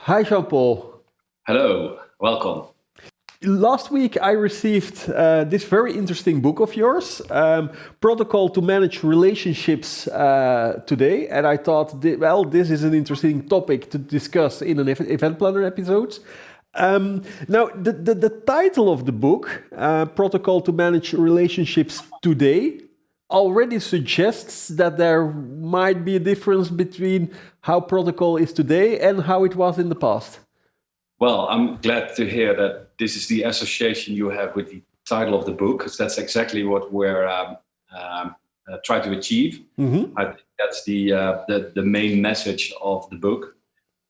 Hi, Jean-Paul. Hello, welcome. Last week I received this very interesting book of yours, Protocol to Manage Relationships Today. And I thought, this is an interesting topic to discuss in an event planner episode. Now, the title of the book, Protocol to Manage Relationships Today, already suggests that there might be a difference between how protocol is today and how it was in the past. Well, I'm glad to hear that this is the association you have with the title of the book, because that's exactly what we're trying to achieve. Mm-hmm. I think that's the main message of the book.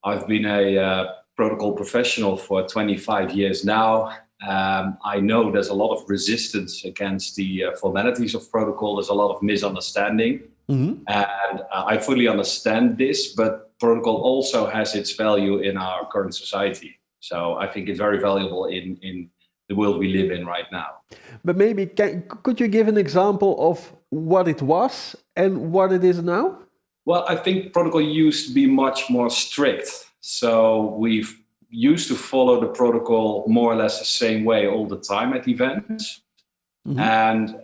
I've been a protocol professional for 25 years now. I know there's a lot of resistance against the formalities of protocol. There's a lot of misunderstanding. Mm-hmm. And I fully understand this, but protocol also has its value in our current society. So I think it's very valuable in the world we live in right now. But maybe could you give an example of what it was and what it is now? Well, I think protocol used to be much more strict. So we've used to follow the protocol more or less the same way all the time at events. Mm-hmm. And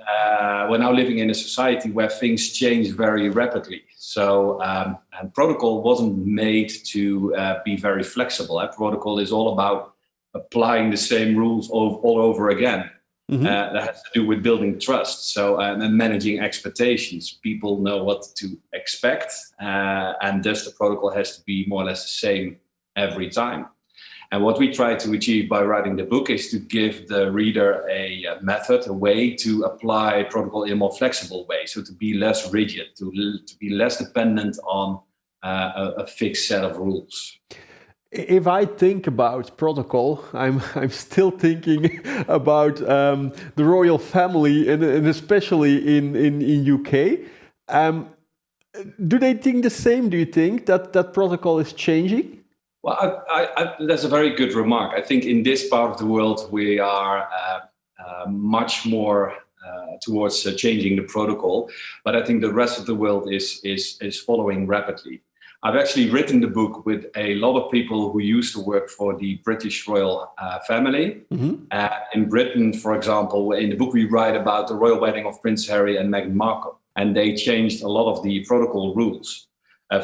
we're now living in a society where things change very rapidly. So, and protocol wasn't made to be very flexible. Protocol is all about applying the same rules all over again. Mm-hmm. That has to do with building trust. So, and managing expectations. People know what to expect, and thus the protocol has to be more or less the same every time. And what we try to achieve by writing the book is to give the reader a method, a way to apply protocol in a more flexible way. So to be less rigid, to be less dependent on a fixed set of rules. If I think about protocol, I'm still thinking about the royal family and especially in UK. Do they think the same? Do you think that protocol is changing? Well, that's a very good remark. I think in this part of the world, we are much more towards changing the protocol. But I think the rest of the world is following rapidly. I've actually written the book with a lot of people who used to work for the British royal family. Mm-hmm. In Britain, for example, in the book we write about the royal wedding of Prince Harry and Meghan Markle. And they changed a lot of the protocol rules.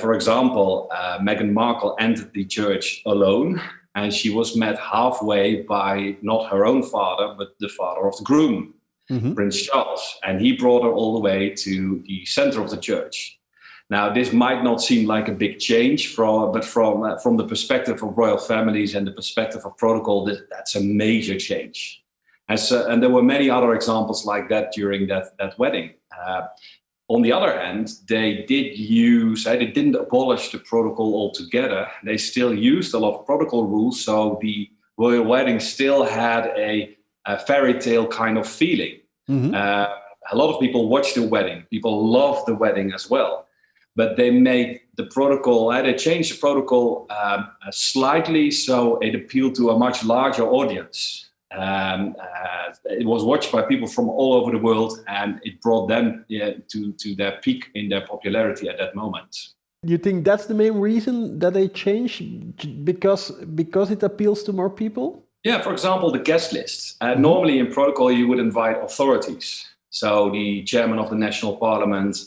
For example, Meghan Markle entered the church alone, and she was met halfway by not her own father, but the father of the groom, mm-hmm. Prince Charles. And he brought her all the way to the center of the church. Now, this might not seem like a big change, but from the perspective of royal families and the perspective of protocol, that's a major change. And there were many other examples like that during that wedding. On the other hand, they didn't abolish the protocol altogether. They still used a lot of protocol rules. So the royal wedding still had a fairy tale kind of feeling. Mm-hmm. A lot of people watched the wedding. People loved the wedding as well. But they made the protocol, they changed the protocol slightly so it appealed to a much larger audience. It was watched by people from all over the world, and it brought them to their peak in their popularity at that moment. You think that's the main reason that they changed, because it appeals to more people? Yeah, for example, the guest list. Normally in protocol, you would invite authorities. So the chairman of the national parliament,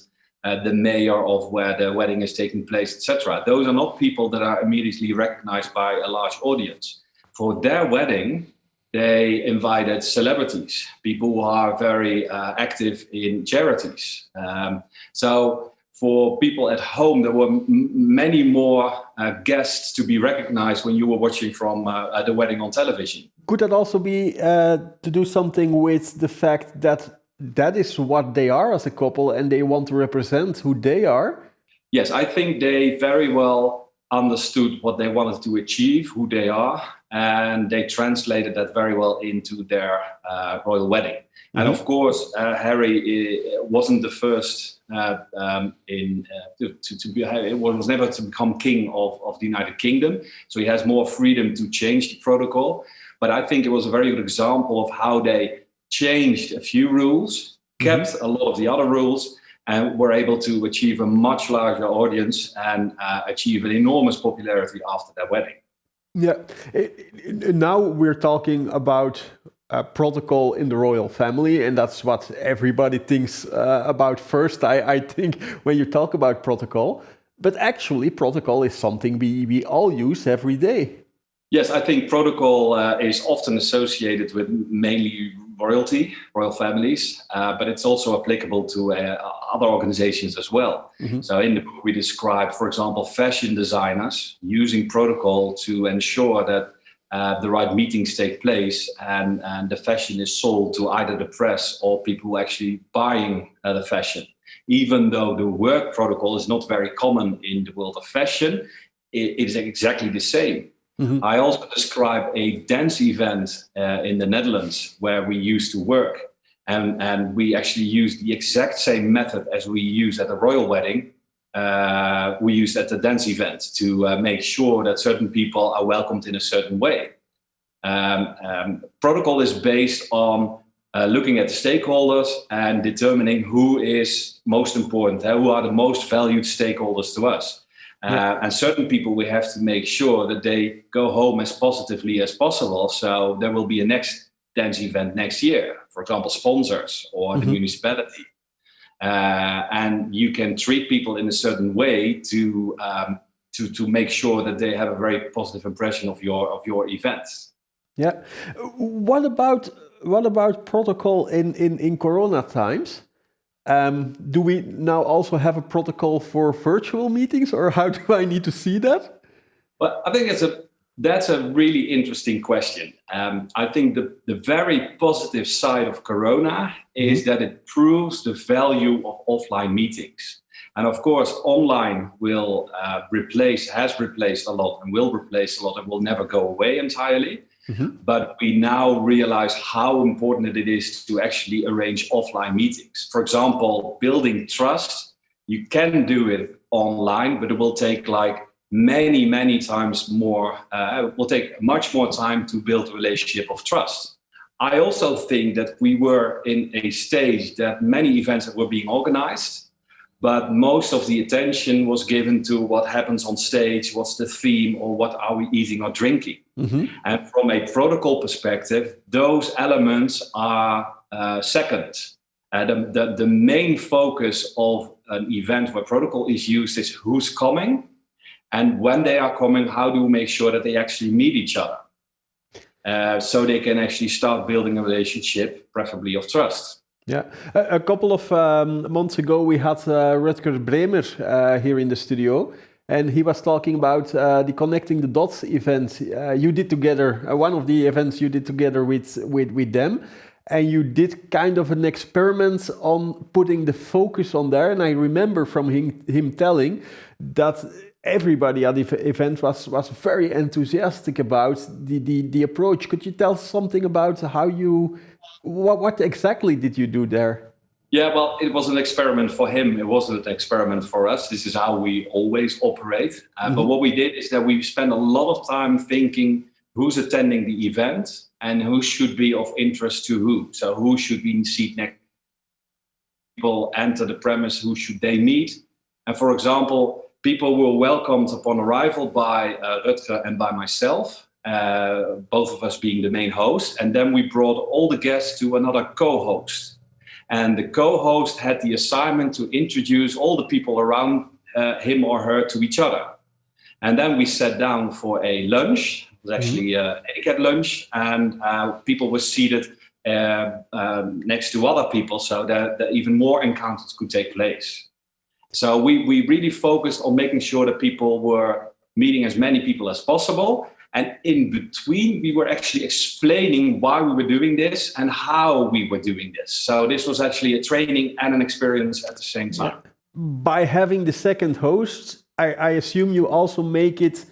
the mayor of where the wedding is taking place, etc. Those are not people that are immediately recognized by a large audience. For their wedding, they invited celebrities, people who are very active in charities. So for people at home, there were many more guests to be recognized when you were watching from the wedding on television. Could that also be to do something with the fact that is what they are as a couple and they want to represent who they are? Yes, I think they very well understood what they wanted to achieve, who they are, and they translated that very well into their royal wedding. Mm-hmm. And of course, Harry wasn't the first was never to become king of the United Kingdom, so he has more freedom to change the protocol. But I think it was a very good example of how they changed a few rules, kept a lot of the other rules, and were able to achieve a much larger audience and achieve an enormous popularity after their wedding. Yeah. Now we're talking about protocol in the royal family, and that's what everybody thinks about first, I think, when you talk about protocol. But actually, protocol is something we all use every day. Yes, I think protocol is often associated with mainly royal families, but it's also applicable to other organizations as well. Mm-hmm. So in the book, we describe, for example, fashion designers using protocol to ensure that the right meetings take place and the fashion is sold to either the press or people who are actually buying the fashion. Even though the work protocol is not very common in the world of fashion, it is exactly the same. Mm-hmm. I also describe a dance event in the Netherlands where we used to work. And we actually used the exact same method as we use at a royal wedding. We used at the dance event to make sure that certain people are welcomed in a certain way. Protocol is based on looking at the stakeholders and determining who is most important, who are the most valued stakeholders to us. And certain people, we have to make sure that they go home as positively as possible. So there will be a next dance event next year, for example, sponsors or the municipality. And you can treat people in a certain way to make sure that they have a very positive impression of your events. Yeah. What about protocol in Corona times? Do we now also have a protocol for virtual meetings, or how do I need to see that? Well, I think that's a really interesting question. I think the very positive side of Corona is that it proves the value of offline meetings. And of course, online has replaced a lot and will replace a lot and will never go away entirely. But we now realize how important it is to actually arrange offline meetings. For example, building trust, you can do it online, but it will take many times more, will take much more time to build a relationship of trust. I also think that we were in a stage that many events were being organized, but most of the attention was given to what happens on stage, what's the theme, or what are we eating or drinking. And from a protocol perspective, those elements are second. The main focus of an event where protocol is used is who's coming, and when they are coming, how do we make sure that they actually meet each other, so they can actually start building a relationship, preferably of trust. Yeah, a couple of months ago we had Rutger Bremer here in the studio, and he was talking about the Connecting the Dots event you did together, one of the events you did together with them, and you did kind of an experiment on putting the focus on there. And I remember from him telling that everybody at the event was very enthusiastic about the approach. Could you tell something about how what exactly did you do there? Yeah, well, it was an experiment for him. It wasn't an experiment for us. This is how we always operate. But what we did is that we spent a lot of time thinking who's attending the event and who should be of interest to who. So who should be in seat next to people, enter the premise, who should they meet? And for example, people were welcomed upon arrival by Rutger and by myself. Both of us being the main host, and then we brought all the guests to another co-host, and the co-host had the assignment to introduce all the people around him or her to each other. And then we sat down for a lunch. It was actually an etiquette lunch, and people were seated next to other people so that even more encounters could take place. So we really focused on making sure that people were meeting as many people as possible. And in between, we were actually explaining why we were doing this and how we were doing this. So this was actually a training and an experience at the same time. By having the second host, I assume you also make it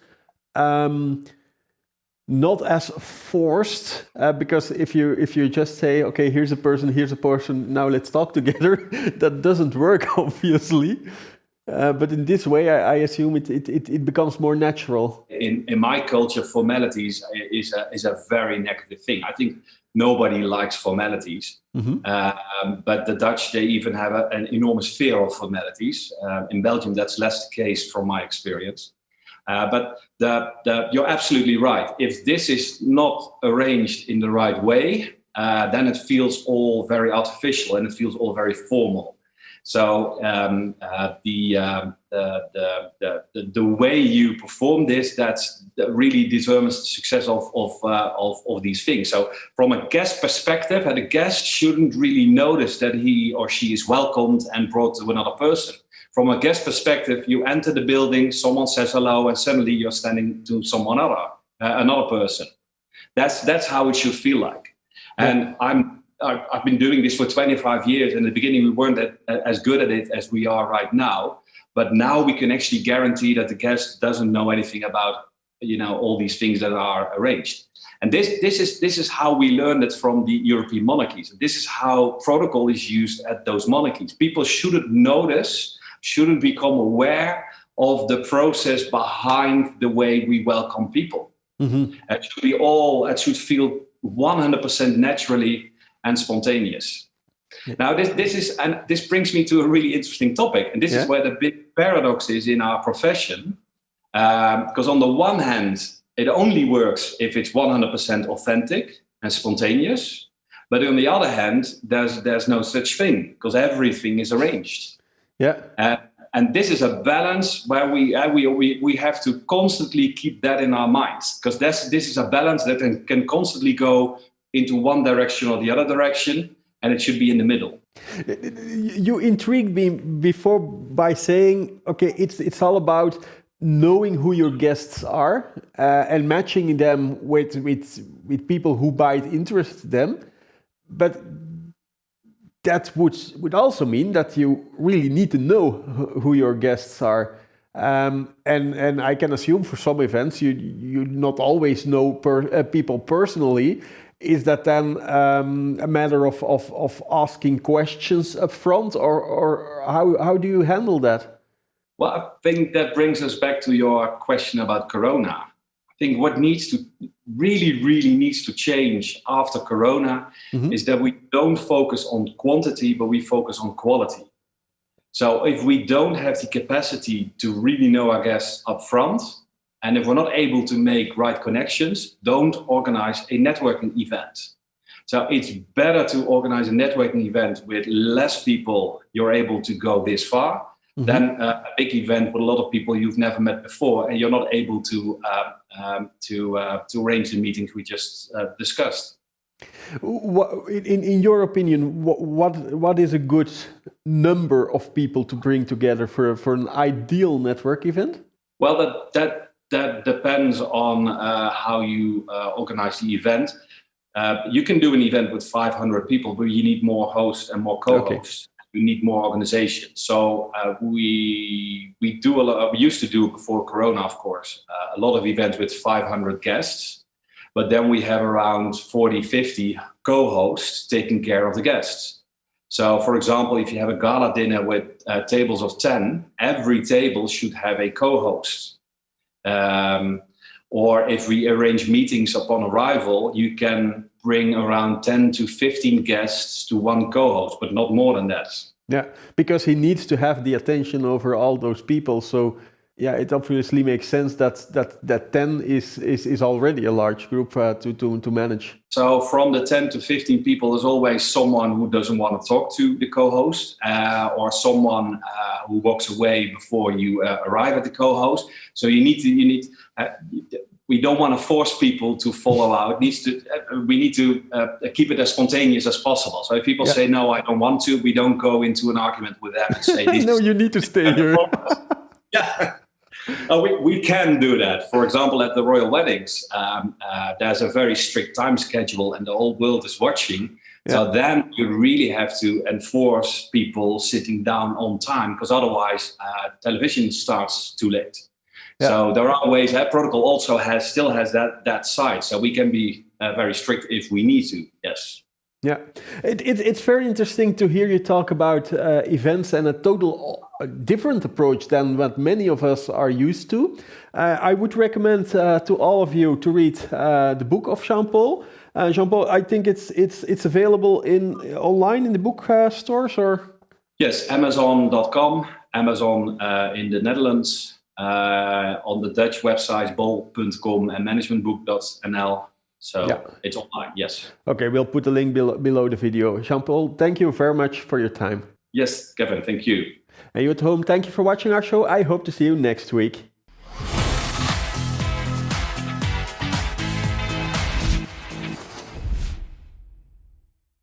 not as forced, because if you just say, okay, here's a person, now let's talk together, that doesn't work, obviously. But in this way, I assume it becomes more natural. In my culture, formalities is a very negative thing. I think nobody likes formalities, but the Dutch, they even have an enormous fear of formalities. In Belgium, that's less the case from my experience. But you're absolutely right. If this is not arranged in the right way, then it feels all very artificial and it feels all very formal. So the way you perform this, that really determines the success of these things. So from a guest perspective, the guest shouldn't really notice that he or she is welcomed and brought to another person. From a guest perspective, you enter the building, someone says hello, and suddenly you're standing to another person. That's how it should feel like. And I've been doing this for 25 years. In the beginning, we weren't as good at it as we are right now. But now we can actually guarantee that the guest doesn't know anything about, all these things that are arranged. And this is how we learned it from the European monarchies. This is how protocol is used at those monarchies. People shouldn't become aware of the process behind the way we welcome people. Mm-hmm. It should feel 100% naturally and spontaneous. Yeah. Now, this brings me to a really interesting topic, and this is where the big paradox is in our profession. Because on the one hand, it only works if it's 100% authentic and spontaneous, but on the other hand, there's no such thing because everything is arranged. Yeah. And this is a balance where we have to constantly keep that in our minds, because this is a balance that can constantly go into one direction or the other direction, and it should be in the middle. You intrigued me before by saying, okay, it's all about knowing who your guests are and matching them with people who might interest them, but that would also mean that you really need to know who your guests are. And I can assume for some events you not always know people personally. Is that then a matter of asking questions up front, or how do you handle that? Well, I think that brings us back to your question about Corona. I think what really needs to change after Corona is that we don't focus on quantity, but we focus on quality. So if we don't have the capacity to really know our guests up front, and if we're not able to make right connections, don't organize a networking event. So it's better to organize a networking event with less people you're able to go this far than a big event with a lot of people you've never met before, and you're not able to arrange the meetings we just discussed. In your opinion, what is a good number of people to bring together for an ideal network event? Well, that depends on how you organize the event. You can do an event with 500 people, but you need more hosts and more co-hosts. Okay. You need more organization. So we do a lot. We used to do before Corona, of course, a lot of events with 500 guests. But then we have around 40, 50 co-hosts taking care of the guests. So, for example, if you have a gala dinner with tables of 10, every table should have a co-host. Or if we arrange meetings upon arrival, you can bring around 10 to 15 guests to one co-host, but not more than that. Yeah, because he needs to have the attention over all those people. So, yeah, it obviously makes sense that 10 is already a large group to manage. So from the 10 to 15 people, there's always someone who doesn't want to talk to the co-host, or someone who walks away before you arrive at the co-host. So we don't want to force people to follow out. We need to keep it as spontaneous as possible. So if people say, no, I don't want to, we don't go into an argument with them and say, no, you need to stay here. Yeah. We can do that. For example, at the royal weddings, there's a very strict time schedule and the whole world is watching. Yeah. So then you really have to enforce people sitting down on time, because otherwise television starts too late. Yeah. So there are ways. Protocol also still has that side. So we can be very strict if we need to. Yes. Yeah, it's very interesting to hear you talk about events and a total different approach than what many of us are used to. I would recommend to all of you to read the book of Jean-Paul. Jean-Paul, I think it's available online in the book stores, or? Yes, Amazon.com, Amazon in the Netherlands. on the Dutch websites bol.com and managementbook.nl. So it's online, yes. Okay, we'll put the link below the video. Jean-Paul, thank you very much for your time. Yes, Kevin, thank you. And you at home, thank you for watching our show. I hope to see you next week.